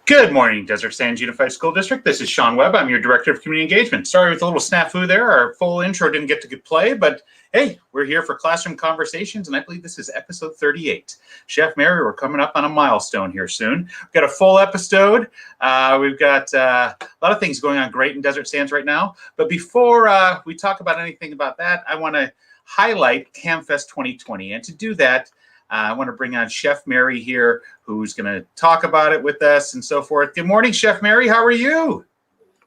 Good morning, Desert Sands Unified School District. This is Sean Webb. I'm your Director of Community Engagement. Sorry with a little snafu there. Our full intro didn't get to play, but hey, we're here for Classroom Conversations, and I believe this is episode 38. Chef Mary, we're coming up on a milestone here soon. We've got a full episode. We've got a lot of things going on great in Desert Sands right now. But before we talk about anything about that, I want to highlight CamFest 2020. And to do that, I want to bring on Chef Mary here, who's going to talk about it with us and so forth. Good morning, Chef Mary. How are you?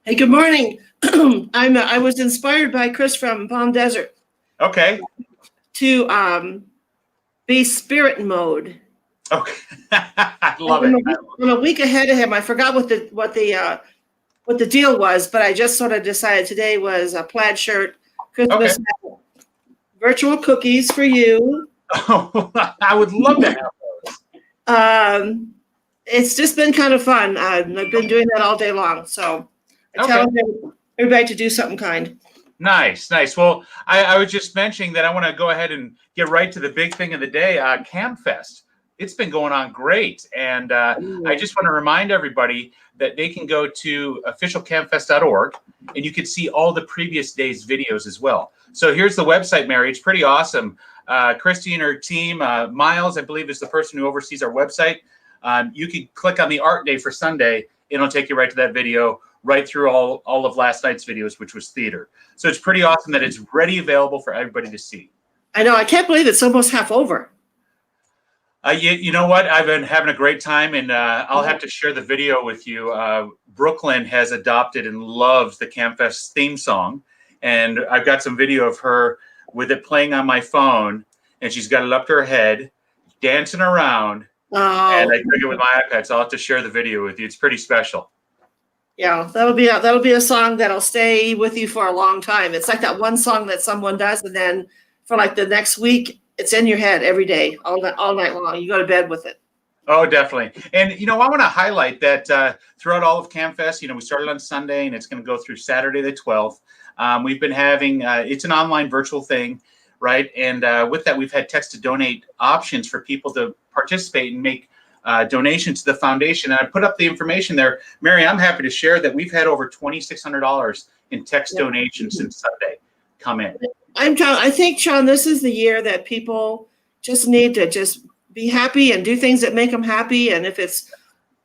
Hey, good morning. I was inspired by Chris from Palm Desert. Okay. To be spirit mode. Okay. I love it. I'm a week ahead of him. I forgot what the deal was, but I just sort of decided today was a plaid shirt, Christmas, virtual cookies for you. Oh, I would love to have those. It's just been kind of fun. I've been doing that all day long. So I tell everybody to do something kind. Nice, nice. Well, I was just mentioning that I want to go ahead and get right to the big thing of the day, CamFest. It's been going on great. And I just want to remind everybody that they can go to officialcamfest.org and you can see all the previous day's videos as well. So here's the website, Mary. It's pretty awesome. Christy and her team, Miles, I believe, is the person who oversees our website. You can click on the art day for Sunday. It'll take you right to that video, right through all of last night's videos, which was theater. So it's pretty awesome that it's ready, available for everybody to see. I know. I can't believe it's almost half over. You know what? I've been having a great time, and I'll have to share the video with you. Brooklyn has adopted and loves the CamFest theme song, and I've got some video of her with it playing on my phone, and she's got it up to her head, dancing around, and I took it with my iPad, so I'll have to share the video with you. It's pretty special. Yeah, that'll be a song that'll stay with you for a long time. It's like that one song that someone does, and then for like the next week, it's in your head every day, all night long. You go to bed with it. Oh, definitely. And, I want to highlight that throughout all of CamFest, we started on Sunday, and it's going to go through Saturday the 12th. We've been having, it's an online virtual thing, right? And with that, we've had text to donate options for people to participate and make donations to the foundation. And I put up the information there. Mary, I'm happy to share that we've had over $2,600 in text donations since Sunday come in. I think, Sean, this is the year that people just need to just be happy and do things that make them happy. And if it's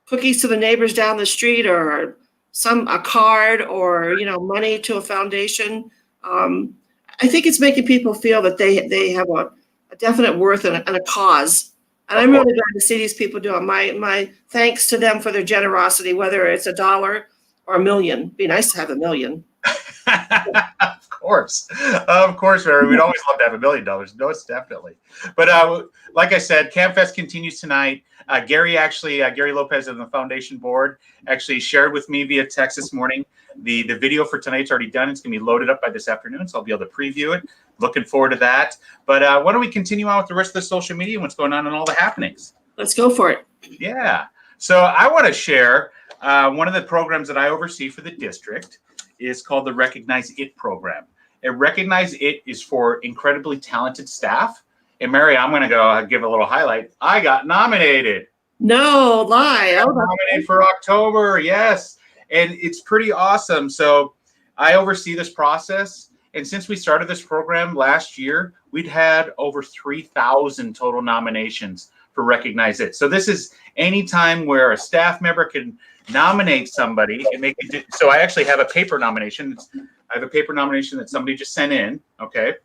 cookies to the neighbors down the street or a card or money to a foundation, I think it's making people feel that they have a definite worth and a cause. And I'm really glad to see these people do it. My thanks to them for their generosity, whether it's $1 or $1 million. It'd be nice to have $1 million. Of course, Mary. We'd always love to have $1 million. No, it's definitely. But like I said, CamFest continues tonight. Gary Lopez of the foundation board actually shared with me via text this morning. The video for tonight's already done. It's going to be loaded up by this afternoon, so I'll be able to preview it. Looking forward to that. But why don't we continue on with the rest of the social media and what's going on and all the happenings? Let's go for it. Yeah. So I want to share one of the programs that I oversee for the district is called the Recognize It program. And Recognize It is for incredibly talented staff. And Mary, I'm going to go give a little highlight. I got nominated. No lie. I got nominated for October. Yes. And it's pretty awesome. So I oversee this process. And since we started this program last year, we'd had over 3,000 total nominations for Recognize It. So this is any time where a staff member can nominate somebody and make it. So I actually have a paper nomination. I have a paper nomination that somebody just sent in. Okay.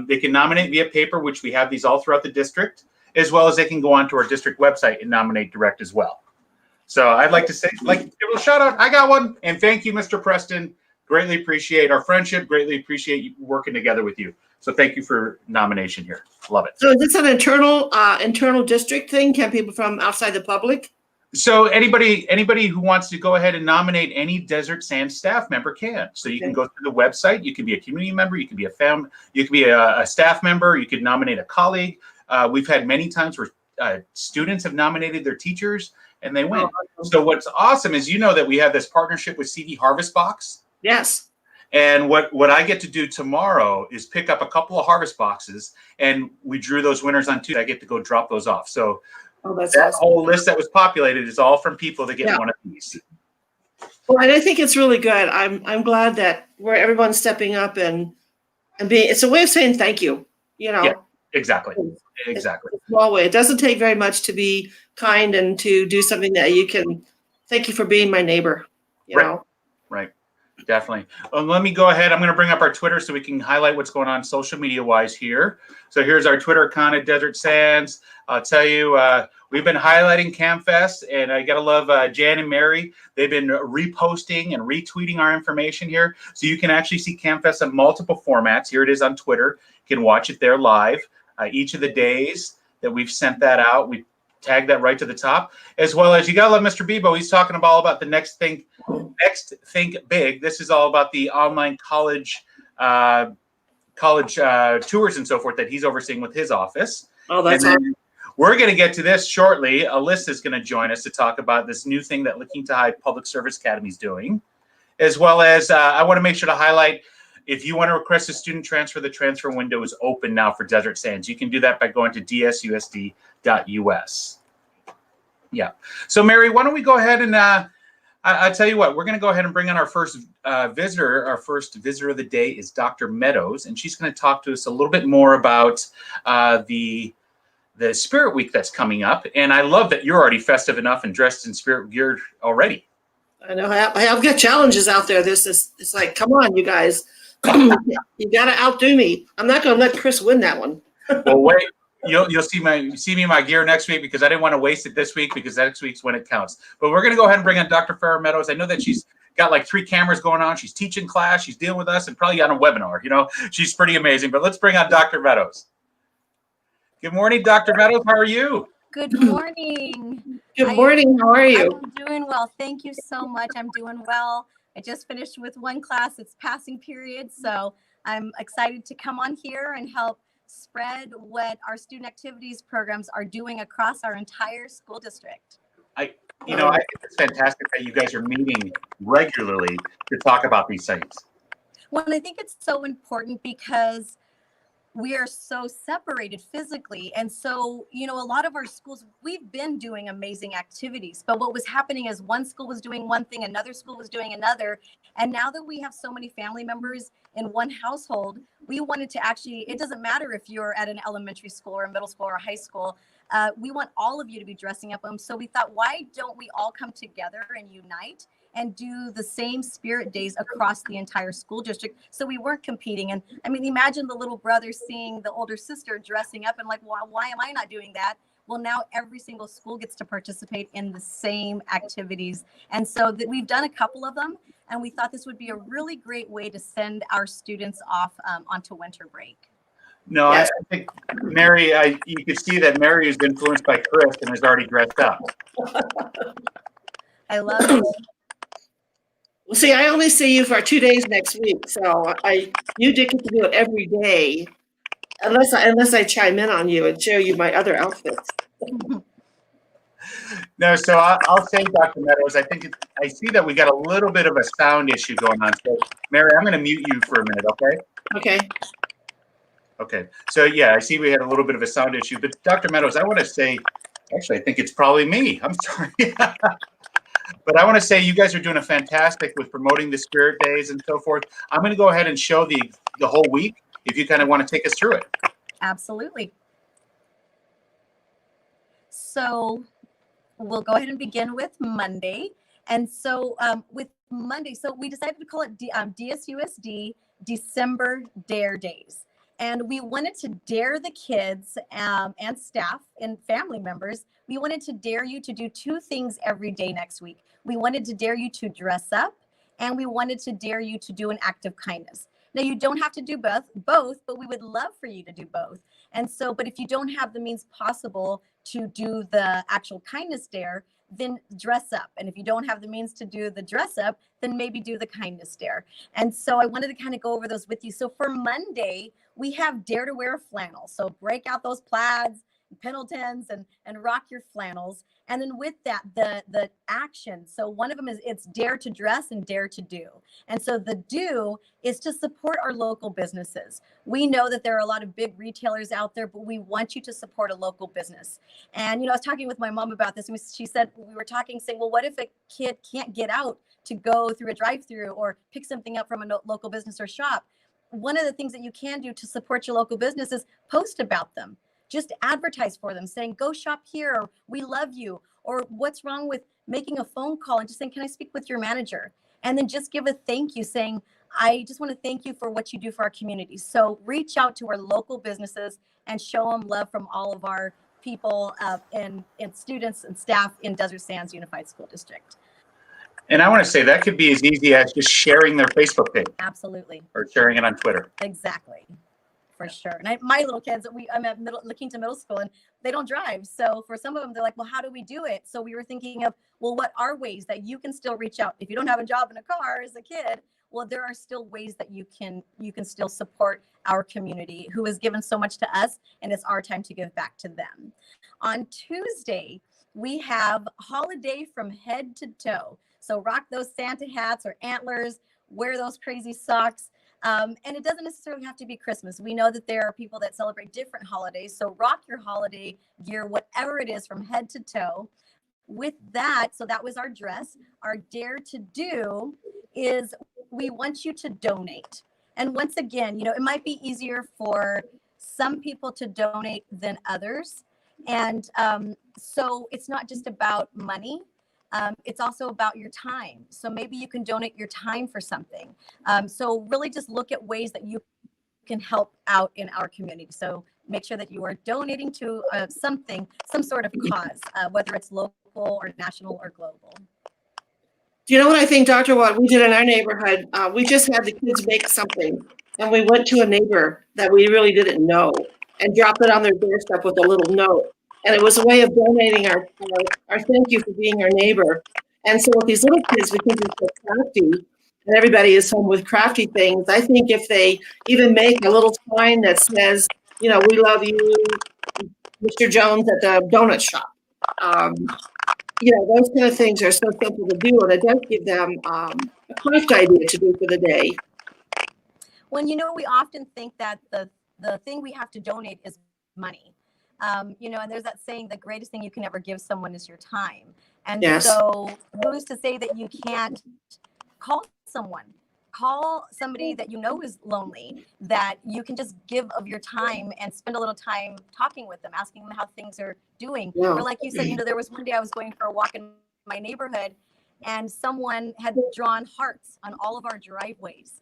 They can nominate via paper, which we have these all throughout the district, as well as they can go onto our district website and nominate direct as well. So I'd like to say, give a shout out. I got one. And thank you, Mr. Preston. Greatly appreciate our friendship. Greatly appreciate you working together with you. So thank you for nomination here. Love it. So is this an internal district thing? Can people from outside the public? So anybody who wants to go ahead and nominate any Desert Sands staff member can. So you can go through the website. You can be a community member. You can be you can be a staff member. You could nominate a colleague. We've had many times where students have nominated their teachers and they win. So what's awesome is that we have this partnership with CD Harvest Box. Yes. And what I get to do tomorrow is pick up a couple of harvest boxes, and we drew those winners on Tuesday. I get to go drop those off. So Oh, that's That awesome. whole list that was populated is all from people that get Yeah. one of these. Well, and I think it's really good. I'm glad that where everyone's stepping up and being. It's a way of saying thank you. You know, Yeah, exactly. it's Exactly. a small way. It doesn't take very much to be kind and to do something that you can. Thank you for being my neighbor. You Right. know. Right. Definitely. Let me go ahead. I'm going to bring up our Twitter so we can highlight what's going on social media wise here. So here's our Twitter account at Desert Sands. I'll tell you, we've been highlighting CAMFest, and I got to love Jan and Mary. They've been reposting and retweeting our information here. So you can actually see CAMFest in multiple formats. Here it is on Twitter. You can watch it there live. Each of the days that we've sent that out, we tag that right to the top, as well as you got to love Mr. Bebo. He's talking all about the next Think Big. This is all about the online college tours and so forth that he's overseeing with his office. Oh, that's awesome. We're going to get to this shortly. Alyssa is going to join us to talk about this new thing that La Quinta High Public Service Academy is doing, as well as I want to make sure to highlight, if you want to request a student transfer, the transfer window is open now for Desert Sands. You can do that by going to dsusd.us. Yeah. So, Mary, why don't we go ahead and I'll tell you what, we're going to go ahead and bring on our first visitor. Our first visitor of the day is Dr. Meadows, and she's going to talk to us a little bit more about the Spirit Week that's coming up. And I love that you're already festive enough and dressed in spirit gear already. I know I've got challenges out there. It's like, come on, you guys. You got to outdo me. I'm not going to let Chris win that one. Well, wait. You'll see me in my gear next week, because I didn't want to waste it this week, because next week's when it counts. But we're going to go ahead and bring on Dr. Farrah Meadows. I know that she's got like 3 cameras going on. She's teaching class. She's dealing with us, and probably on a webinar. You know, she's pretty amazing. But let's bring on Dr. Meadows. Good morning, Dr. Meadows. How are you? Good morning. Good morning. How are you? I'm doing well. Thank you so much. I'm doing well. I just finished with one class. It's passing period. So I'm excited to come on here and help spread what our student activities programs are doing across our entire school district. I think it's fantastic that you guys are meeting regularly to talk about these things. Well, and I think it's so important because we are so separated physically. And so, a lot of our schools, we've been doing amazing activities, but what was happening is one school was doing one thing, another school was doing another. And now that we have so many family members in one household, we wanted to it doesn't matter if you're at an elementary school or a middle school or a high school, we want all of you to be dressing up. So we thought, why don't we all come together and unite and do the same spirit days across the entire school district? So we weren't competing. And I mean, imagine the little brother seeing the older sister dressing up and like, why am I not doing that? Well, now every single school gets to participate in the same activities. And so we've done a couple of them, and we thought this would be a really great way to send our students off onto winter break. No, yes. I think Mary, you can see that Mary is influenced by Chris and is already dressed up. I love it. Well, see, I only see you for 2 days next week, so you get to do it every day, unless I chime in on you and show you my other outfits. No, so I'll say, Dr. Meadows, I see that we got a little bit of a sound issue going on. So, Mary, I'm going to mute you for a minute, okay? Okay. Okay. So, yeah, I see we had a little bit of a sound issue. But, Dr. Meadows, I want to say, actually, I think it's probably me. I'm sorry. But I want to say you guys are doing a fantastic with promoting the Spirit Days and so forth. I'm going to go ahead and show the whole week, if you kind of want to take us through it. Absolutely. So we'll go ahead and begin with Monday. And so with Monday, so we decided to call it DSUSD December Dare Days. And we wanted to dare the kids and staff and family members. We wanted to dare you to do 2 things every day next week. We wanted to dare you to dress up, and we wanted to dare you to do an act of kindness. Now, you don't have to do both, but we would love for you to do both. And so, but if you don't have the means possible to do the actual kindness dare, then dress up. And if you don't have the means to do the dress up, then maybe do the kindness dare. And so I wanted to kind of go over those with you. So for Monday, we have dare to wear a flannel. So break out those plaids, Pendletons and rock your flannels. And then with that, the action. So one of them is it's dare to dress and dare to do. And so the do is to support our local businesses. We know that there are a lot of big retailers out there, but we want you to support a local business. And, I was talking with my mom about this, and she said, we were talking, saying, well, what if a kid can't get out to go through a drive-through or pick something up from a local business or shop? One of the things that you can do to support your local business is post about them. Just advertise for them, saying, go shop here, or we love you, or what's wrong with making a phone call and just saying, can I speak with your manager? And then just give a thank you, saying, I just want to thank you for what you do for our community. So reach out to our local businesses and show them love from all of our people and students and staff in Desert Sands Unified School District. And I want to say that could be as easy as just sharing their Facebook page. Absolutely. Or sharing it on Twitter. Exactly. For sure. And my little kids, I'm at looking to middle school, and they don't drive. So for some of them, they're like, well, how do we do it? So we were thinking of, well, what are ways that you can still reach out? If you don't have a job in a car as a kid, well, there are still ways that you can still support our community who has given so much to us, and it's our time to give back to them. On Tuesday, we have holiday from head to toe. So rock those Santa hats or antlers, wear those crazy socks. And it doesn't necessarily have to be Christmas. We know that there are people that celebrate different holidays. So rock your holiday gear, whatever it is, from head to toe. With that, so that was our dress. Our dare to do is we want you to donate. And once again, it might be easier for some people to donate than others. And so it's not just about money. It's also about your time. So maybe you can donate your time for something. So really just look at ways that you can help out in our community. So make sure that you are donating to some sort of cause, whether it's local or national or global. Do you know what I think, Dr. Watt, we did in our neighborhood? We just had the kids make something, and we went to a neighbor that we really didn't know and dropped it on their doorstep with a little note. And it was a way of donating our thank you for being our neighbor. And so with these little kids, because they're so crafty, and everybody is home with crafty things, I think if they even make a little sign that says, we love you, Mr. Jones at the donut shop. Those kind of things are so simple to do, and it does give them a craft idea to do for the day. Well, we often think that the thing we have to donate is money. And there's that saying, the greatest thing you can ever give someone is your time. And yes. So who's to say that you can't call somebody that is lonely, that you can just give of your time and spend a little time talking with them, asking them how things are doing. Yeah. Or like you said, there was one day I was going for a walk in my neighborhood, and someone had drawn hearts on all of our driveways.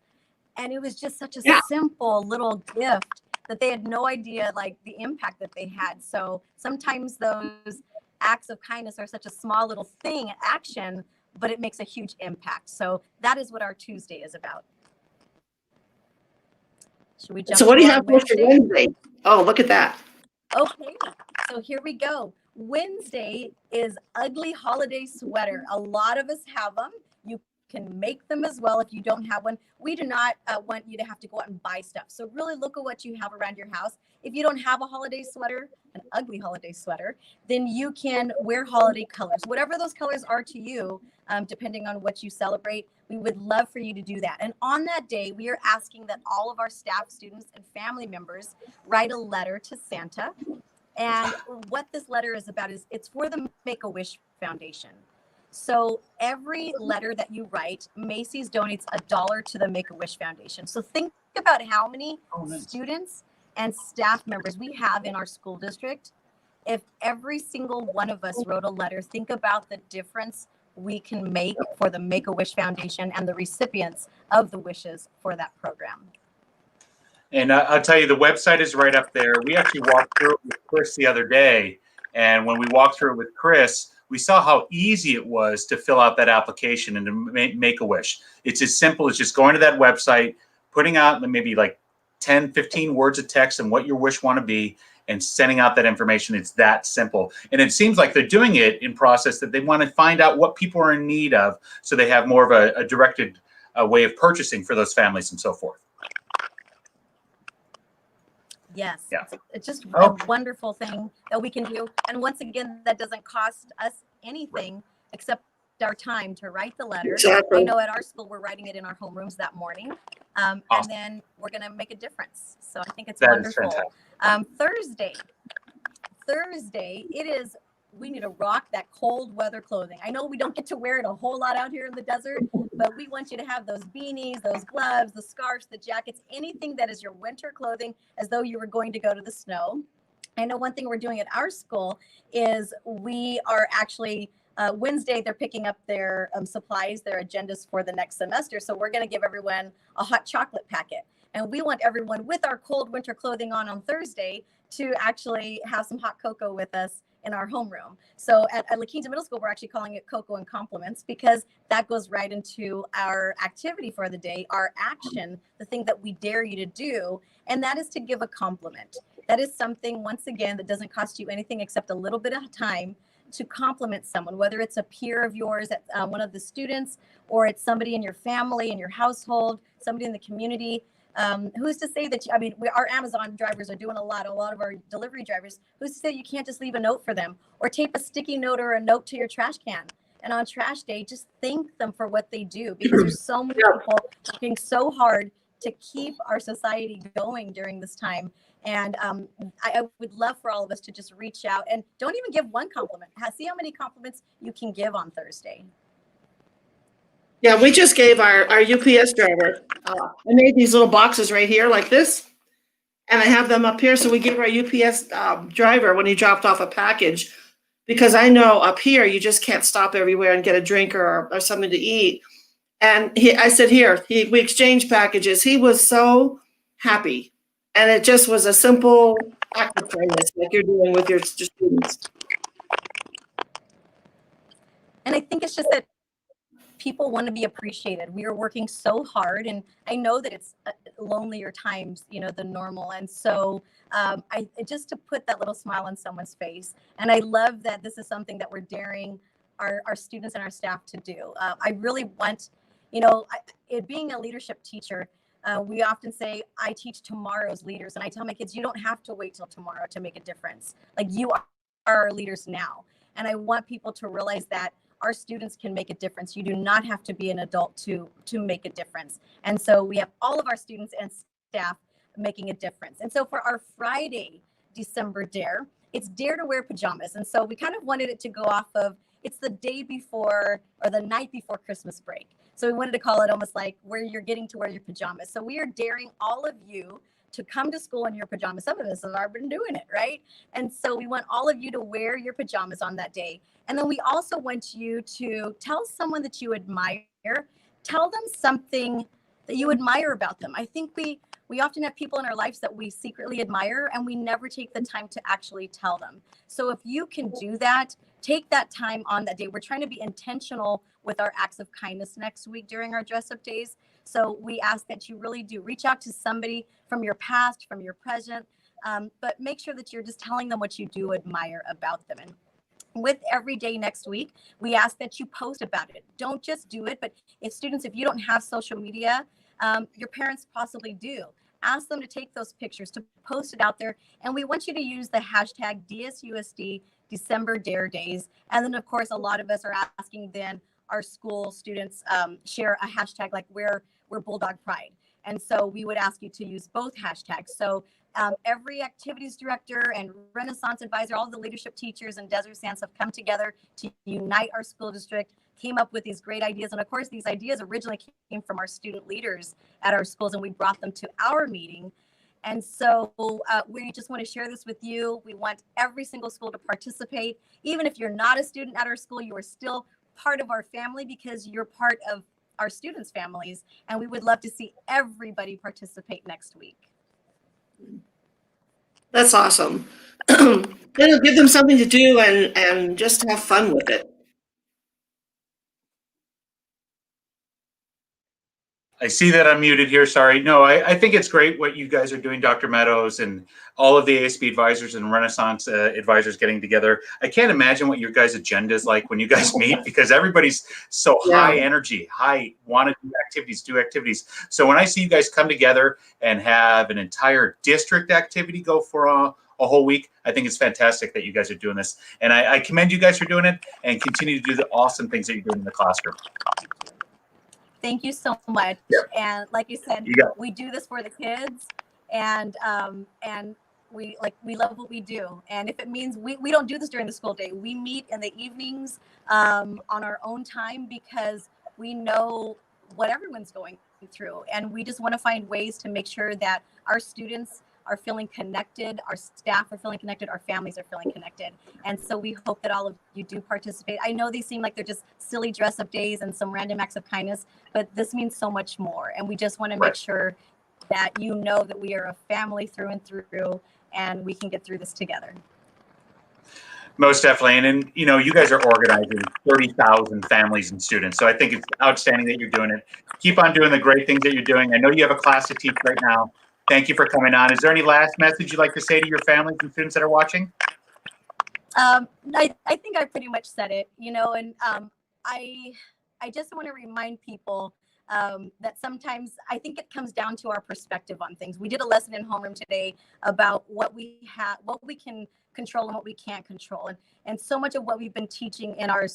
And it was just such a simple little gift that they had no idea the impact that they had. So sometimes those acts of kindness are such a small little action, but it makes a huge impact. So that is what our Tuesday is about. Should we jump? So what do you have for Wednesday? Oh, look at that. Okay, so here we go. Wednesday is ugly holiday sweater. A lot of us have them. You can make them as well if you don't have one. We do not want you to have to go out and buy stuff. So really look at what you have around your house. If you don't have a holiday sweater, an ugly holiday sweater, then you can wear holiday colors. Whatever those colors are to you, depending on what you celebrate, we would love for you to do that. And on that day, we are asking that all of our staff, students, and family members write a letter to Santa. And what this letter is about is it's for the Make-A-Wish Foundation. So every letter that you write, Macy's donates $1 to the Make-A-Wish Foundation. So think about how many students and staff members we have in our school district. If every single one of us wrote a letter, think about the difference we can make for the Make-A-Wish Foundation and the recipients of the wishes for that program. And I'll tell you, the website is right up there. We actually walked through it with Chris the other day. And when we walked through it with Chris, we saw how easy it was to fill out that application and to make a wish. It's as simple as just going to that website, putting out maybe 10, 15 words of text and what your wish want to be, and sending out that information. It's that simple. And it seems like they're doing it in process that they want to find out what people are in need of, so they have more of a directed way of purchasing for those families and so forth. Yes, Yeah. it's just Oh. a wonderful thing that we can do. And once again, that doesn't cost us anything except our time to write the letter. Exactly. I know at our school, we're writing it in our homerooms that morning. And Awesome. then we're going to make a difference. So I think it's That is wonderful. fantastic. Thursday, we need to rock that cold weather clothing. I know we don't get to wear it a whole lot out here in the desert, but we want you to have those beanies, those gloves, the scarves, the jackets, anything that is your winter clothing, as though you were going to go to the snow. I know one thing we're doing at our school is we are actually Wednesday, they're picking up their supplies, their agendas for the next semester. So we're going to give everyone a hot chocolate packet. And we want everyone with our cold winter clothing on Thursday to actually have some hot cocoa with us in our homeroom. So at La Quinta Middle School, we're actually calling it Cocoa and Compliments, because that goes right into our activity for the day, our action, the thing that we dare you to do. And that is to give a compliment. That is something, once again, that doesn't cost you anything except a little bit of time to compliment someone, whether it's a peer of yours, one of the students, or it's somebody in your family, in your household, somebody in the community. Who's to say that, our Amazon drivers are doing a lot of our delivery drivers, who's to say you can't just leave a note for them or tape a sticky note or a note to your trash can? And on trash day, just thank them for what they do, because there's so many people working so hard to keep our society going during this time. And I would love for all of us to just reach out, and don't even give one compliment. See how many compliments you can give on Thursday. Yeah, we just gave our UPS driver, I made these little boxes right here like this, and I have them up here. So we give our UPS driver, when he dropped off a package, because I know up here you just can't stop everywhere and get a drink or something to eat. And I said, here, we exchanged packages. He was so happy. And it just was a simple act of kindness, like you're doing with your students. And I think it's just that people want to be appreciated. We are working so hard, and I know that it's lonelier times, than normal. And so I just to put that little smile on someone's face. And I love that this is something that we're daring our students and our staff to do. I really want, being a leadership teacher, we often say, I teach tomorrow's leaders. And I tell my kids, you don't have to wait till tomorrow to make a difference. Like, you are our leaders now. And I want people to realize that our students can make a difference. You do not have to be an adult to make a difference. And so we have all of our students and staff making a difference. And so for our Friday, December Dare, it's Dare to Wear Pajamas. And so we kind of wanted it to go off of, it's the day before or the night before Christmas break. So we wanted to call it almost like where you're getting to wear your pajamas. So we are daring all of you to come to school in your pajamas. Some of us have already been doing it, right? And so we want all of you to wear your pajamas on that day. And then we also want you to tell someone that you admire, tell them something that you admire about them. I think we often have people in our lives that we secretly admire, and we never take the time to actually tell them. So if you can do that, take that time on that day. We're trying to be intentional with our acts of kindness next week during our dress up days. So we ask that you really do reach out to somebody from your past, from your present, but make sure that you're just telling them what you do admire about them. And with every day next week, we ask that you post about it. Don't just do it, but if you don't have social media, your parents possibly do. Ask them to take those pictures, to post it out there. And we want you to use the hashtag DSUSD December Dare Days. And then, of course, a lot of us are asking then our school students share a hashtag like we're Bulldog Pride. And so we would ask you to use both hashtags. So every activities director and Renaissance advisor, all the leadership teachers and Desert Sands have come together to unite our school district, came up with these great ideas. And of course, these ideas originally came from our student leaders at our schools, and we brought them to our meeting. And so we just want to share this with you. We want every single school to participate. Even if you're not a student at our school, you are still part of our family, because you're part of our students' families. And we would love to see everybody participate next week. That's awesome. It'll give them something to do and just have fun with it. I see that I'm muted here. Sorry. No, I think it's great what you guys are doing, Dr. Meadows, and all of the ASB advisors and Renaissance advisors getting together. I can't imagine what your guys' agenda is like when you guys meet, because everybody's so high energy, want to do activities. So when I see you guys come together and have an entire district activity go for a whole week, I think it's fantastic that you guys are doing this. And I commend you guys for doing it, and continue to do the awesome things that you're doing in the classroom. Thank you so much. Yep. And like you said, we do this for the kids, and we love what we do. And if it means we don't do this during the school day, we meet in the evenings on our own time, because we know what everyone's going through, and we just want to find ways to make sure that our students are feeling connected, our staff are feeling connected, our families are feeling connected. And so we hope that all of you do participate. I know these seem like they're just silly dress up days and some random acts of kindness, but this means so much more. And we just want to make sure that you know that we are a family through and through, and we can get through this together. Most definitely. And you know, you guys are organizing 30,000 families and students. So I think it's outstanding that you're doing it. Keep on doing the great things that you're doing. I know you have a class to teach right now. Thank you for coming on. Is there any last message you'd like to say to your families and students that are watching? I think I pretty much said it, you know, and I just want to remind people that sometimes I think it comes down to our perspective on things. We did a lesson in homeroom today about what we have, what we can control and what we can't control. And so much of what we've been teaching in our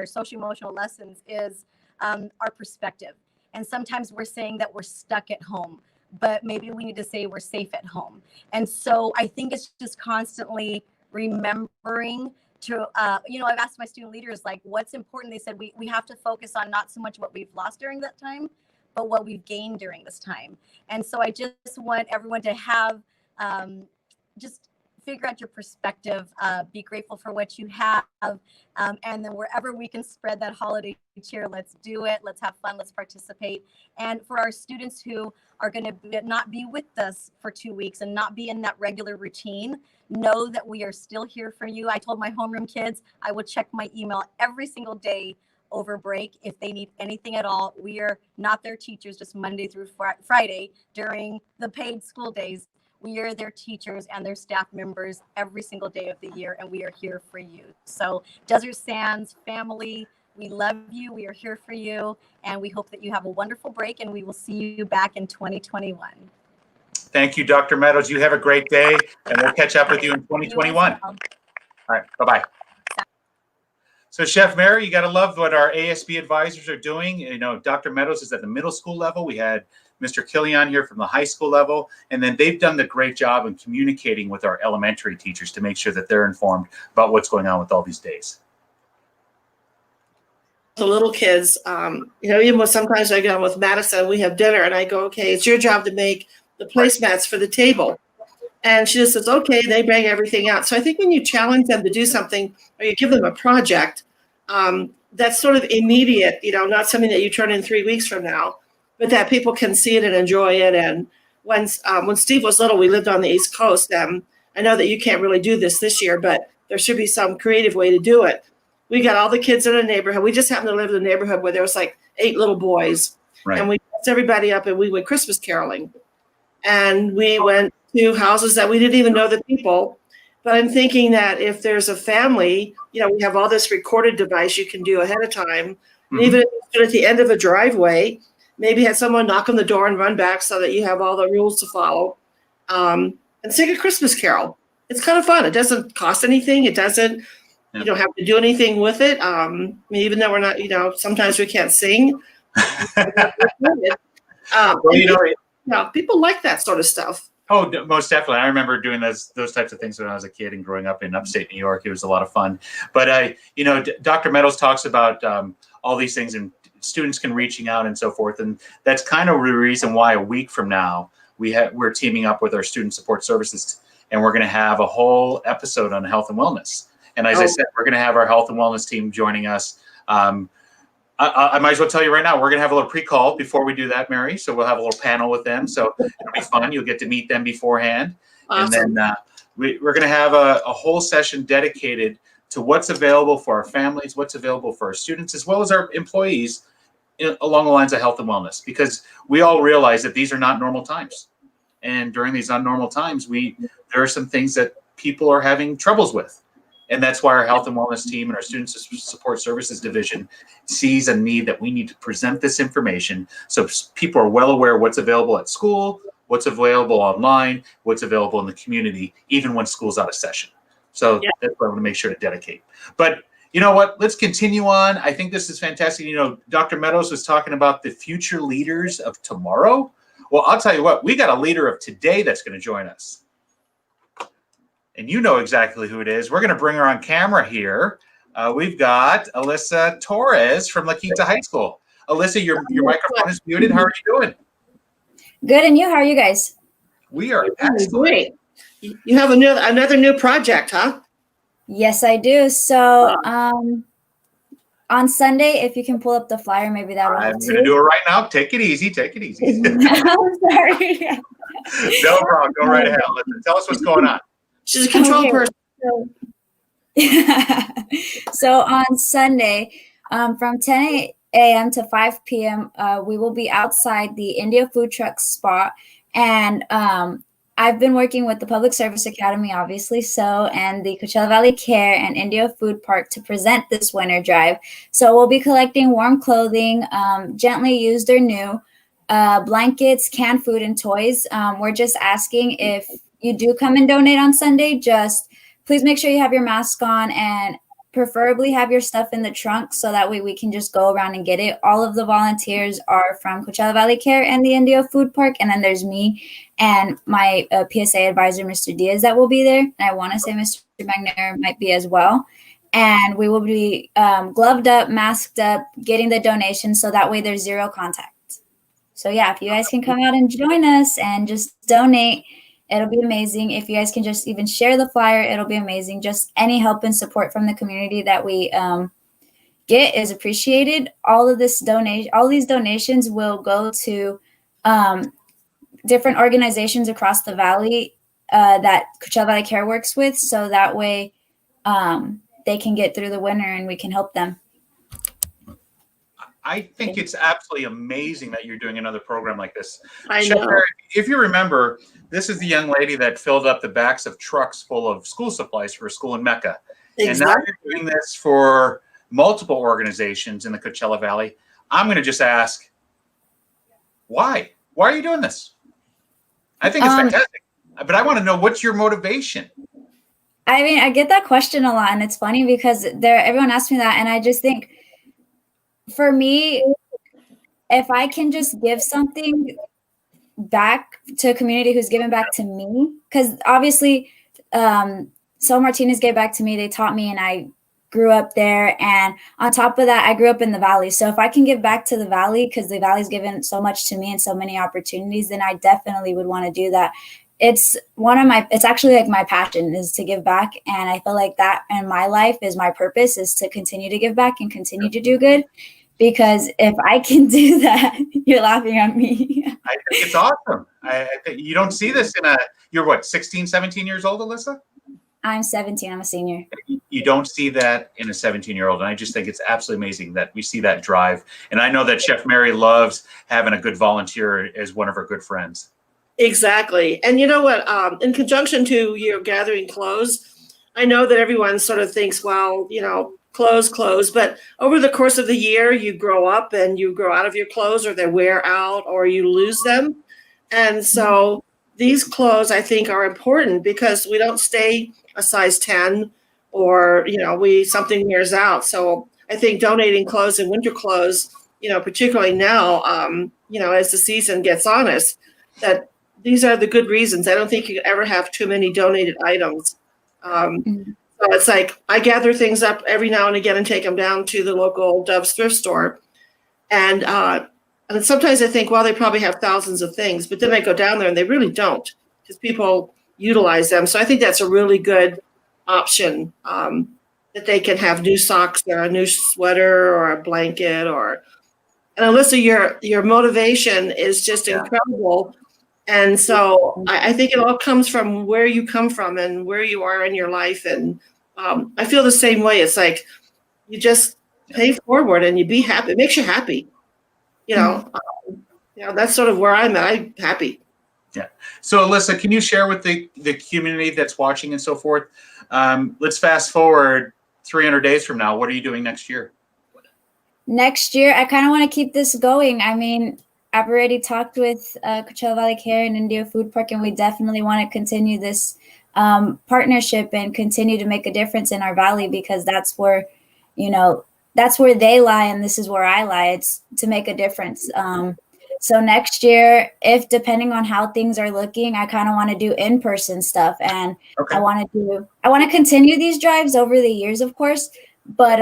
social emotional lessons is our perspective. And sometimes we're saying that we're stuck at home, but maybe we need to say we're safe at home. And so I think it's just constantly remembering to, you know, I've asked my student leaders, like, what's important? They said, we have to focus on not so much what we've lost during that time, but what we've gained during this time. And so I just want everyone to have, just figure out your perspective, be grateful for what you have, and then wherever we can spread that holiday cheer, let's do it. Let's have fun. Let's participate. And for our students who are going to not be with us for 2 weeks and not be in that regular routine, know that we are still here for you. I told my homeroom kids I would check my email every single day over break if they need anything at all. We are not their teachers just Monday through Friday during the paid school days. We are their teachers and their staff members every single day of the year, and we are here for you. So Desert Sands family, we love you. We are here for you, and we hope that you have a wonderful break, and we will see you back in 2021. Thank you, Dr. Meadows. You have a great day, and we'll catch up with you in 2021. All right, bye-bye. So Chef Mary, you got to love what our ASB advisors are doing. You know, Dr. Meadows is at the middle school level. We had Mr. Killian here from the high school level, and then they've done the great job in communicating with our elementary teachers to make sure that they're informed about what's going on with all these days. The little kids, you know, even sometimes I go with Madison, we have dinner, and I go, okay, it's your job to make the placemats for the table. And she just says, okay, they bring everything out. So I think when you challenge them to do something, or you give them a project, that's sort of immediate, you know, not something that you turn in 3 weeks from now, but that people can see it and enjoy it. And when Steve was little, we lived on the East Coast. I know that you can't really do this year, but there should be some creative way to do it. We got all the kids in a neighborhood. We just happened to live in a neighborhood where there was like 8 little boys. Right. And we dressed everybody up and we went Christmas caroling. And we went to houses that we didn't even know the people. But I'm thinking that if there's a family, you know, we have all this recorded device you can do ahead of time. And even if you stood at the end of a driveway, maybe have someone knock on the door and run back so that you have all the rules to follow, and sing a Christmas carol. It's kind of fun. It doesn't cost anything. It doesn't, you don't have to do anything with it. I mean, even though we're not, you know, sometimes we can't sing. Well, you know, people like that sort of stuff. Oh, most definitely. I remember doing those types of things when I was a kid and growing up in upstate New York. It was a lot of fun. But you know, Dr. Meadows talks about all these things, and students can reaching out and so forth. And that's kind of the reason why a week from now we're teaming up with our student support services, and we're going to have a whole episode on health and wellness. And as I said, we're going to have our health and wellness team joining us. I might as well tell you right now, we're going to have a little pre-call before we do that, Mary. So we'll have a little panel with them. So it'll be fun. You'll get to meet them beforehand. Awesome. And then we're going to have a whole session dedicated to what's available for our families, what's available for our students, as well as our employees along the lines of health and wellness, because we all realize that these are not normal times. And during these unnormal times, there are some things that people are having troubles with. And that's why our health and wellness team and our student support services division sees a need that we need to present this information so people are well aware of what's available at school, what's available online, what's available in the community, even when school's out of session. So that's what I want to make sure to dedicate. But you know what? Let's continue on. I think this is fantastic. You know, Dr. Meadows was talking about the future leaders of tomorrow. Well, I'll tell you what, we got a leader of today that's going to join us. And you know exactly who it is. We're going to bring her on camera here. We've got Alyssa Torres from La Quinta High School. Alyssa, your microphone is muted. How are you doing? Good, and you? How are you guys? We are excellent. Great. You have another new project, huh? Yes, I do. So on Sunday, if you can pull up the flyer, maybe that will help I'm going to do it right now. Take it easy. Take it easy. I'm sorry. No problem. Go right ahead. Tell us what's going on. She's a control person. So on Sunday, from 10 a.m. to 5 p.m., we will be outside the India food truck spot. And I've been working with the Public Service Academy, obviously, and the Coachella Valley Care and India Food Park to present this winter drive. So we'll be collecting warm clothing, gently used or new, blankets, canned food, and toys. We're just asking if you do come and donate on Sunday, just please make sure you have your mask on and preferably have your stuff in the trunk so that way we can just go around and get it. All of the volunteers are from Coachella Valley Care and the India Food Park. And then there's me and my PSA advisor, Mr. Diaz, that will be there. And I want to say Mr. McNair might be as well. And we will be gloved up, masked up, getting the donation so that way there's zero contact. So yeah, if you guys can come out and join us and just donate, it'll be amazing. If you guys can just even share the flyer, it'll be amazing. Just any help and support from the community that we get is appreciated. All these donations will go to different organizations across the valley that Coachella Valley Care works with, so that way they can get through the winter and we can help them. I think it's absolutely amazing that you're doing another program like this. I know. If you remember, this is the young lady that filled up the backs of trucks full of school supplies for a school in Mecca. Exactly. And now you're doing this for multiple organizations in the Coachella Valley. I'm going to just ask, why? Why are you doing this? I think it's fantastic. But I want to know, what's your motivation? I mean, I get that question a lot, and it's funny because everyone asks me that, and I just think, for me, if I can just give something back to a community who's given back to me, because obviously Sol Martinez gave back to me. They taught me and I grew up there. And on top of that, I grew up in the Valley. So if I can give back to the Valley, because the Valley's given so much to me and so many opportunities, then I definitely would want to do that. It's actually like my passion is to give back. And I feel like that in my life is my purpose, is to continue to give back and continue to do good. Because if I can do that, you're laughing at me. I think it's awesome. I think you don't see this you're what, 16, 17 years old, Alyssa? I'm 17. I'm a senior. You don't see that in a 17-year-old. And I just think it's absolutely amazing that we see that drive. And I know that Chef Mary loves having a good volunteer as one of her good friends. Exactly. And you know what? In conjunction to your gathering clothes, I know that everyone sort of thinks, well, clothes. But over the course of the year, you grow up and you grow out of your clothes, or they wear out, or you lose them. And so these clothes, I think, are important because we don't stay a size 10 or, something wears out. So I think donating clothes and winter clothes, particularly now, as the season gets on us, that these are the good reasons. I don't think you ever have too many donated items. So it's like I gather things up every now and again and take them down to the local Dove's thrift store. And sometimes I think, well, they probably have thousands of things, but then I go down there and they really don't, because people utilize them. So I think that's a really good option, that they can have new socks or a new sweater or a blanket and Alyssa, your motivation is just incredible. And so I think it all comes from where you come from and where you are in your life. And I feel the same way. It's like you just pay forward and you be happy. It makes you happy. That's sort of where I'm at. I'm happy. Yeah. So Alyssa, can you share with the community that's watching and so forth? Let's fast forward 300 days from now. What are you doing next year? Next year, I kind of want to keep this going. I mean, I've already talked with Coachella Valley Care and Indio Food Park, and we definitely want to continue this partnership and continue to make a difference in our valley, because that's where, that's where they lie and this is where I lie. It's to make a difference. So next year, if depending on how things are looking, I kind of want to do in-person stuff, and Okay. I want to continue these drives over the years, of course, but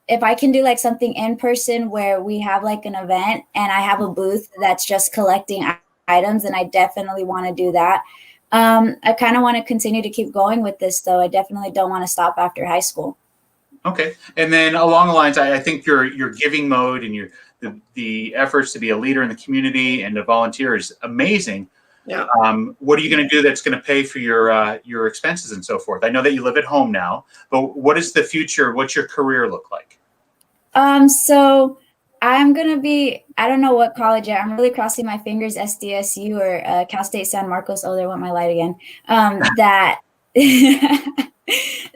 if I can do like something in person where we have like an event and I have a booth that's just collecting items, and I definitely want to do that. I kind of want to continue to keep going with this, though. I definitely don't want to stop after high school. Okay. And then along the lines, I think your giving mode and the efforts to be a leader in the community and to volunteer is amazing. Yeah. What are you going to do that's going to pay for your expenses and so forth? I know that you live at home now, but what is the future? What's your career look like? So I'm going to be, I don't know what college yet. I'm really crossing my fingers, SDSU or Cal State San Marcos. Oh, there went my light again. That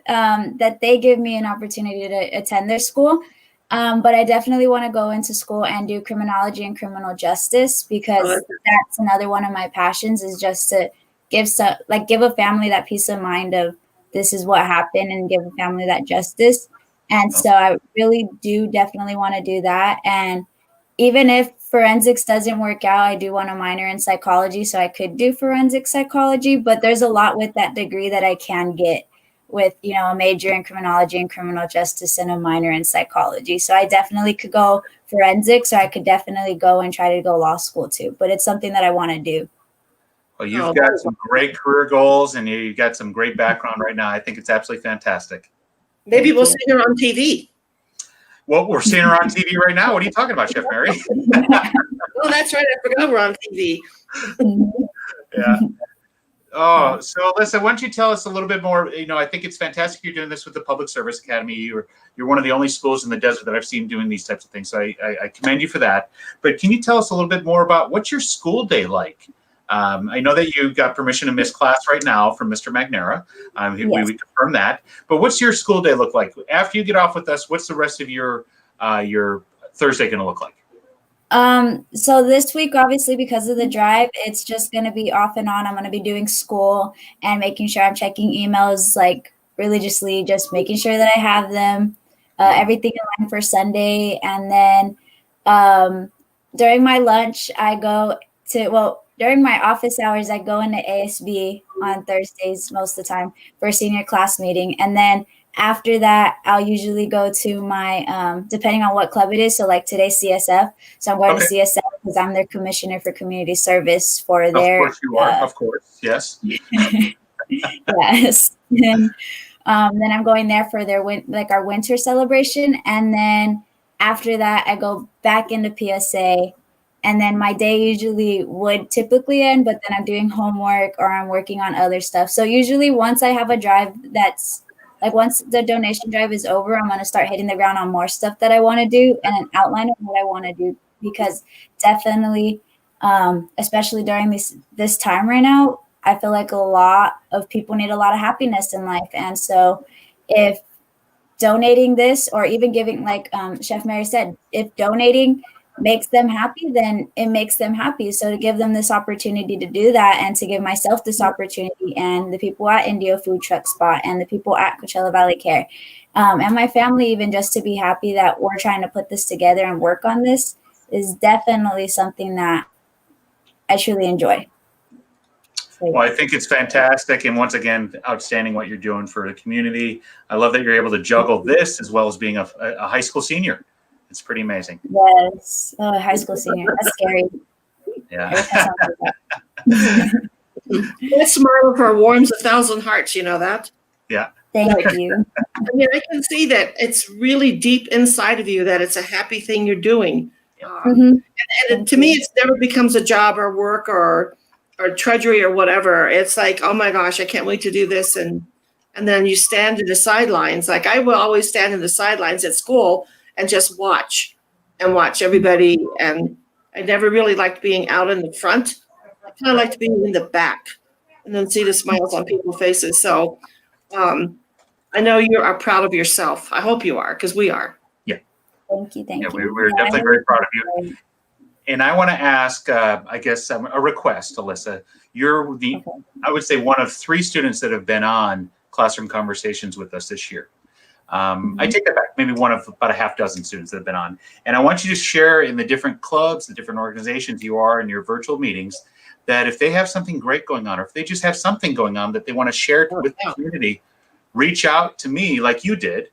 that they give me an opportunity to attend their school. But I definitely want to go into school and do criminology and criminal justice, because that's another one of my passions, is just to give a family that peace of mind of this is what happened, and give a family that justice. And so I really do definitely want to do that. And even if forensics doesn't work out, I do want to minor in psychology, so I could do forensic psychology. But there's a lot with that degree that I can get with, a major in criminology and criminal justice and a minor in psychology. So I definitely could go forensics, or I could definitely go and try to go law school too. But it's something that I want to do. Well, you've got some great career goals, and you've got some great background right now. I think it's absolutely fantastic. Maybe we'll see her on TV. Well, we're seeing her on TV right now. What are you talking about, Chef Mary? Oh, that's right. I forgot we're on TV. Yeah. Oh, so Alyssa, why don't you tell us a little bit more? I think it's fantastic you're doing this with the Public Service Academy. You're one of the only schools in the desert that I've seen doing these types of things. So I commend you for that. But can you tell us a little bit more about what's your school day like? I know that you got permission to miss class right now from Mr. Magnera. Yes. We confirm that. But what's your school day look like? After you get off with us, what's the rest of your Thursday going to look like? So this week, obviously, because of the drive, it's just going to be off and on. I'm going to be doing school and making sure I'm checking emails, like religiously, just making sure that I have them, everything in line for Sunday. And then during my lunch, during my office hours, I go into ASB on Thursdays most of the time for a senior class meeting. And then after that, I'll usually go to my, depending on what club it is. So like today's CSF. So I'm going to CSF because I'm their commissioner for community service for their. Of course you are. Of course. Yes. Yes. And then I'm going there for their our winter celebration. And then after that, I go back into PSA. And then my day usually would typically end, but then I'm doing homework or I'm working on other stuff. So usually once I have a drive once the donation drive is over, I'm going to start hitting the ground on more stuff that I want to do and an outline of what I want to do, because definitely, especially during this time right now, I feel like a lot of people need a lot of happiness in life. And so if donating this, or even giving, like Chef Mary said, if donating makes them happy, then it makes them happy. So to give them this opportunity to do that, and to give myself this opportunity, and the people at Indio Food Truck Spot and the people at Coachella Valley Care, and my family, even just to be happy that we're trying to put this together and work on this, is definitely something that I truly enjoy. Well, I think it's fantastic. And once again, outstanding what you're doing for the community. I love that you're able to juggle this as well as being a high school senior. It's pretty amazing. Yes. Oh, high school senior. That's scary. Yeah. That smile of her warms 1,000 hearts. You know that? Yeah. Thank you. I mean, I can see that it's really deep inside of you, that it's a happy thing you're doing. And to me, it never becomes a job or work or drudgery or whatever. It's like, oh my gosh, I can't wait to do this. And then you stand in the sidelines. Like I will always stand in the sidelines at school and just watch and watch everybody. And I never really liked being out in the front. I kind of liked being in the back and then see the smiles on people's faces. So I know you are proud of yourself. I hope you are, because we are. Thank you. Thank Yeah, you. we're definitely very proud of you. And I want to ask, I guess, a request, Alyssa. You're the, I would say, one of 3 students that have been on Classroom Conversations with us this year. I take that back, maybe one of about a half dozen students that have been on. And I want you to share in the different clubs, the different organizations you are in your virtual meetings, that if they have something great going on, or if they just have something going on that they want to share with the community, reach out to me like you did.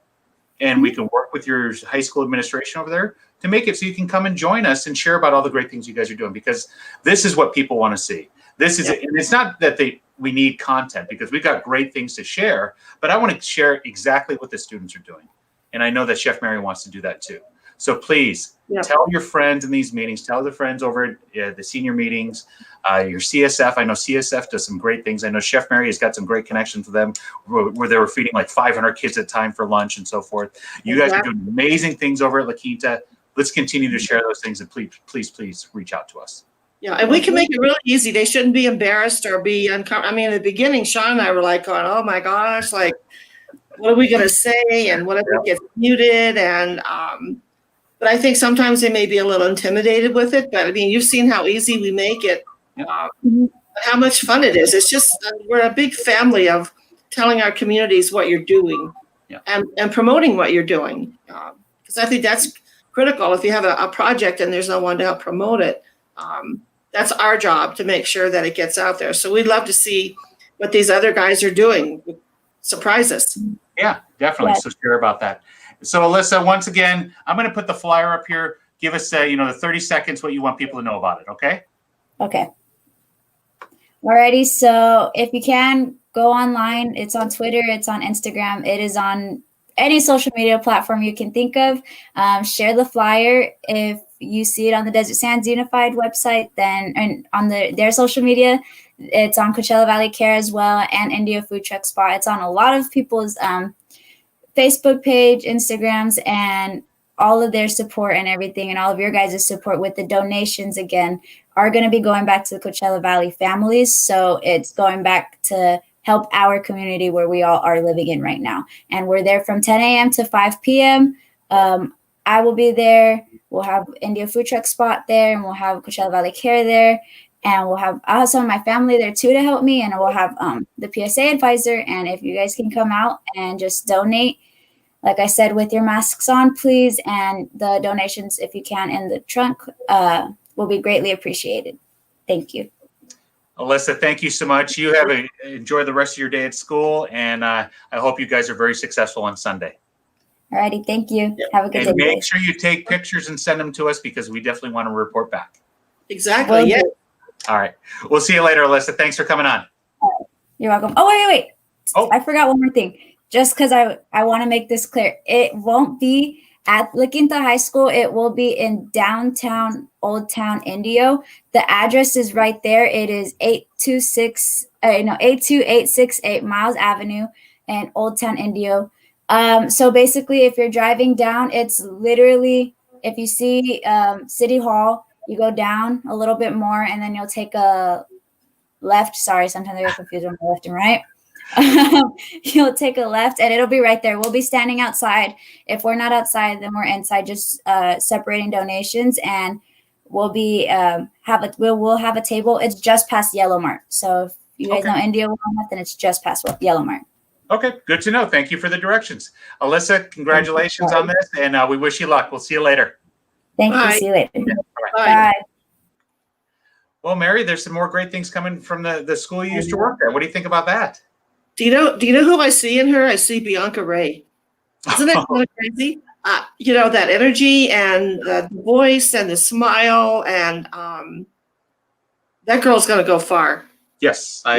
And we can work with your high school administration over there to make it so you can come and join us and share about all the great things you guys are doing, because this is what people want to see. This is it. And it's not that we need content, because we've got great things to share, but I want to share exactly what the students are doing. And I know that Chef Mary wants to do that too. So please tell your friends in these meetings, tell the friends over at the senior meetings, your CSF. I know CSF does some great things. I know Chef Mary has got some great connections with them where they were feeding like 500 kids at a time for lunch and so forth. You guys are doing amazing things over at La Quinta. Let's continue to share those things, and please reach out to us. Yeah, and we can make it really easy. They shouldn't be embarrassed or be uncomfortable. I mean, in the beginning, Sean and I were like going, oh my gosh, like, what are we going to say? And what if it gets muted? And, but I think sometimes they may be a little intimidated with it. But I mean, you've seen how easy we make it, how much fun it is. It's just, we're a big family of telling our communities what you're doing and promoting what you're doing. Because I think that's critical. If you have a project and there's no one to help promote it, that's our job to make sure that it gets out there. So we'd love to see what these other guys are doing. Surprise us. Yeah, definitely. So share about that. So Alyssa, once again, I'm going to put the flyer up here. Give us, the 30 seconds, what you want people to know about it. Okay. Okay. Alrighty. So if you can go online, it's on Twitter, it's on Instagram, it is on any social media platform you can think of. Share the flyer. If you see it on the Desert Sands Unified website, then and on their social media, it's on Coachella Valley Care as well, and India Food Truck Spot. It's on a lot of people's Facebook page, Instagrams, and all of their support and everything, and all of your guys' support with the donations, again, are going to be going back to the Coachella Valley families. So it's going back to help our community where we all are living in right now. And we're there from 10 a.m. to 5 p.m. I will be there. We'll have India Food Truck Spot there, and we'll have Coachella Valley Care there. And I'll have some of my family there too to help me. And we'll have the PSA advisor. And if you guys can come out and just donate, like I said, with your masks on, please. And the donations, if you can, in the trunk will be greatly appreciated. Thank you. Alyssa, thank you so much. You have enjoy the rest of your day at school. And I hope you guys are very successful on Sunday. All righty. Thank you. Have a good day. And make sure you take pictures and send them to us, because we definitely want to report back. Exactly. Well, Yeah. All right. We'll see you later, Alyssa. Thanks for coming on. You're welcome. Oh, wait. Oh. I forgot one more thing. Just because I want to make this clear. It won't be at La Quinta High School. It will be in downtown Old Town Indio. The address is right there. It is 82868 Miles Avenue in Old Town Indio. So basically, if you're driving down, it's literally, if you see City Hall, you go down a little bit more, and then you'll take a left. Sorry, sometimes I get confused on left and right. You'll take a left, and it'll be right there. We'll be standing outside. If we're not outside, then we're inside, just separating donations, and we'll be we'll have a table. It's just past Yellow Mart. So if you guys know India well enough, then it's just past Yellow Mart. Okay, good to know. Thank you for the directions. Alyssa, congratulations on this, and we wish you luck. We'll see you later. Thank you. See you later. Bye. Well, Mary, there's some more great things coming from the school you used to work at. What do you think about that? Do you know who I see in her? I see Bianca Ray. Isn't it kind of crazy? That energy and the voice and the smile, and that girl's going to go far. Yes, I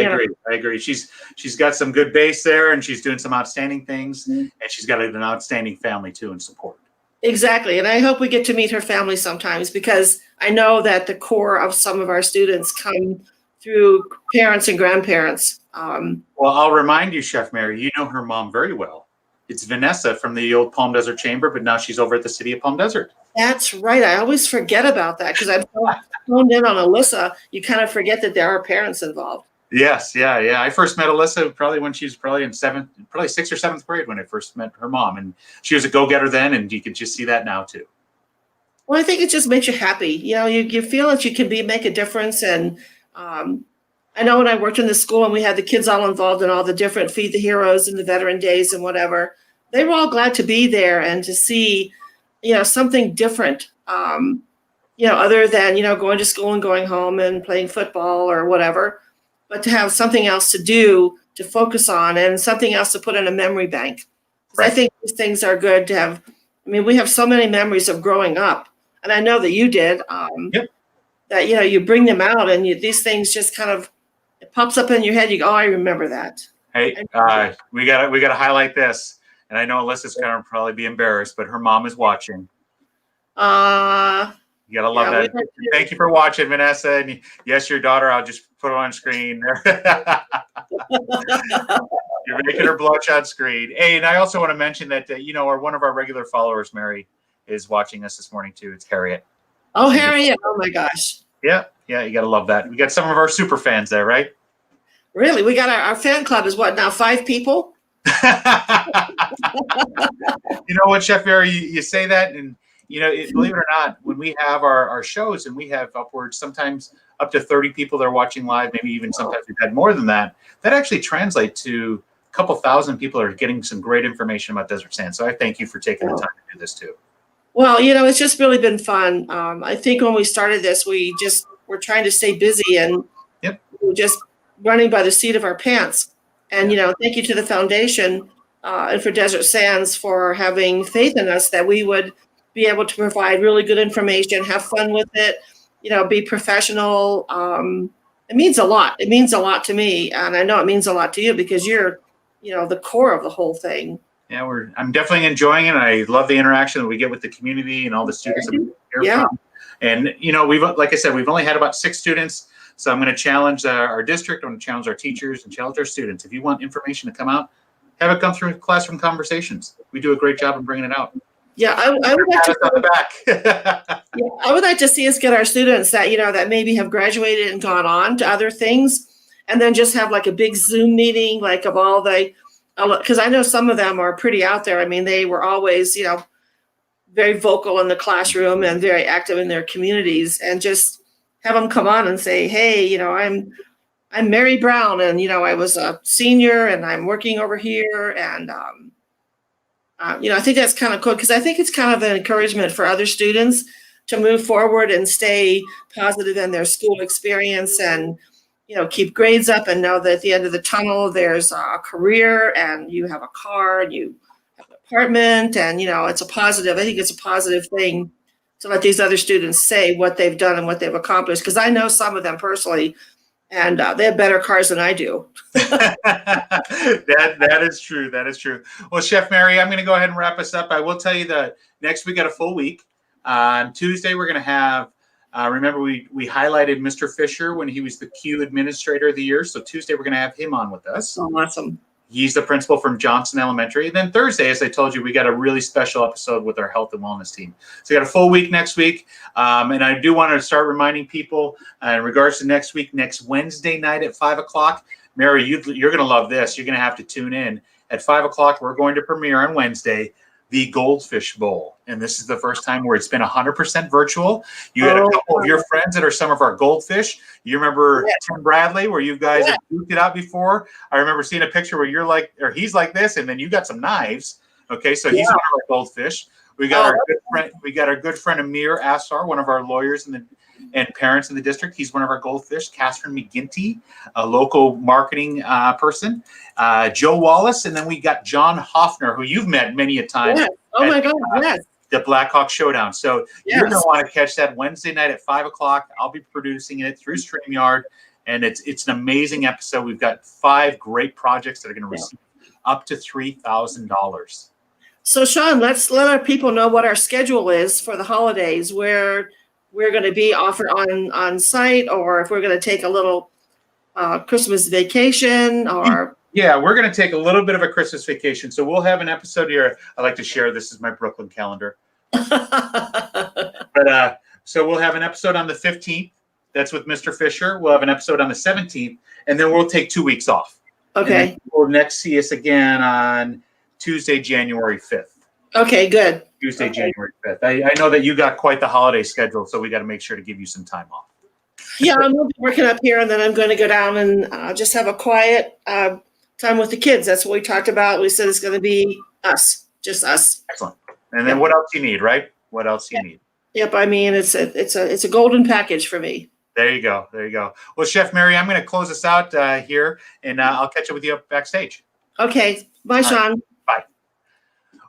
agree. She's got some good base there, and she's doing some outstanding things, and she's got an outstanding family too and support. Exactly. And I hope we get to meet her family sometimes, because I know that the core of some of our students come through parents and grandparents. Well, I'll remind you, Chef Mary, you know her mom very well. It's Vanessa from the old Palm Desert Chamber, but now she's over at the City of Palm Desert. That's right. I always forget about that because I'm so honed in on Alyssa. You kind of forget that there are parents involved. Yes, yeah. I first met Alyssa probably when she was probably in 6th or 7th grade when I first met her mom, and she was a go-getter then, and you can just see that now too. Well, I think it just makes you happy. You feel that you can make a difference. And I know when I worked in the school and we had the kids all involved in all the different Feed the Heroes and the Veteran Days and whatever, they were all glad to be there and to see, something different, other than, going to school and going home and playing football or whatever, but to have something else to do, to focus on, and something else to put in a memory bank. Right. I think these things are good to have. I mean, we have so many memories of growing up, and I know that you did, yep. That, you bring them out and these things just kind of, it pops up in your head. You go, oh, I remember that. Hey, we gotta highlight this. And I know Alyssa's going to probably be embarrassed, but her mom is watching. You gotta love that. Thank you for watching, Vanessa. And yes, your daughter. I'll just put it on screen. You're making her blush on screen. Hey, and I also want to mention that one of our regular followers, Mary, is watching us this morning too. It's Harriet. Oh, Harriet! Oh my gosh. Yeah. You gotta love that. We got some of our super fans there, right? Really, we got our fan club is what now? 5 people. You know what, Chef Mary? You say that, and believe it or not, when we have our shows and we have upwards, sometimes up to 30 people that are watching live, maybe even sometimes we've had more than that, that actually translates to a couple thousand people are getting some great information about Desert Sand. So I thank you for taking the time to do this too. Well, it's just really been fun. I think when we started this, we're trying to stay busy and we're just running by the seat of our pants. And, thank you to the foundation and for Desert Sands for having faith in us that we would be able to provide really good information, have fun with it, be professional. It means a lot. It means a lot to me. And I know it means a lot to you because you're, the core of the whole thing. Yeah, I'm definitely enjoying it. I love the interaction that we get with the community and all the students that we hear from. And, like I said, we've only had about 6 students. So I'm going to challenge our district. I'm going to challenge our teachers and challenge our students. If you want information to come out, have it come through classroom conversations. We do a great job of bringing it out. Yeah, I would like to. On the back. I would like to see us get our students that that maybe have graduated and gone on to other things, and then just have like a big Zoom meeting, like of all the, because I know some of them are pretty out there. I mean, they were always very vocal in the classroom and very active in their communities, and just have them come on and say, hey, I'm Mary Brown, and I was a senior and I'm working over here, and I think that's kind of cool because I think it's kind of an encouragement for other students to move forward and stay positive in their school experience, and keep grades up and know that at the end of the tunnel there's a career and you have a car and you have an apartment, and it's a positive. I think it's a positive thing to let these other students say what they've done and what they've accomplished, because I know some of them personally, and they have better cars than I do. That is true. That is true. Well, Chef Mary, I'm going to go ahead and wrap us up. I will tell you that next week got a full week. On Tuesday, we're going to have, remember we highlighted Mr. Fisher when he was the Q Administrator of the Year. So Tuesday, we're going to have him on with us. Oh, awesome. He's the principal from Johnson Elementary. And then Thursday, as I told you, we got a really special episode with our health and wellness team. So we got a full week next week. And I do want to start reminding people in regards to next week, next Wednesday night at 5 o'clock. Mary, you're going to love this. You're going to have to tune in. At 5 o'clock, we're going to premiere on Wednesday the Goldfish Bowl. And this is the first time where it's been 100% virtual. You had a couple of your friends that are some of our goldfish. You remember Tim Bradley, where you guys have duked it out before? I remember seeing a picture where you're like, or he's like this, and then you got some knives. Okay, so he's one of our goldfish. We got our good friend. We got our good friend Amir Assar, one of our lawyers and parents in the district. He's one of our goldfish. Catherine McGinty, a local marketing person. Joe Wallace, and then we got John Hoffner, who you've met many a time. Yes. Oh my God! Yes. The Blackhawk Showdown. So you're going to want to catch that Wednesday night at 5 o'clock. I'll be producing it through StreamYard, and it's an amazing episode. We've got 5 great projects that are going to receive up to $3,000. So Sean, let's let our people know what our schedule is for the holidays, where we're going to be offered on site, or if we're going to take a little Christmas vacation, or Yeah, we're going to take a little bit of a Christmas vacation. So we'll have an episode here. I like to share. This is my Brooklyn calendar. But so we'll have an episode on the 15th. That's with Mr. Fisher. We'll have an episode on the 17th, and then we'll take 2 weeks off. Okay. We'll next see us again on Tuesday, January 5th. Okay, good. Tuesday, January 5th. I know that you got quite the holiday schedule, so we got to make sure to give you some time off. Yeah, I'm going to be working up here, and then I'm going to go down and just have a quiet time with the kids. That's what we talked about. We said it's going to be us, just us. Excellent. And then what else you need, right? What else you need? Yep. I mean, it's a golden package for me. There you go. There you go. Well, Chef Mary, I'm going to close us out here, and I'll catch up with you up backstage. Okay. Bye, Sean. Bye.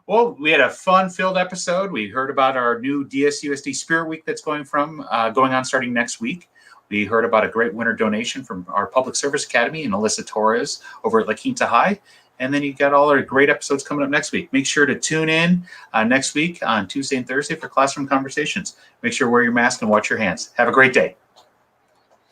Well, we had a fun-filled episode. We heard about our new DSUSD Spirit Week that's going on starting next week. We heard about a great winter donation from our Public Service Academy and Alyssa Torres over at La Quinta High. And then you got all our great episodes coming up next week. Make sure to tune in next week on Tuesday and Thursday for Classroom Conversations. Make sure to wear your mask and wash your hands. Have a great day.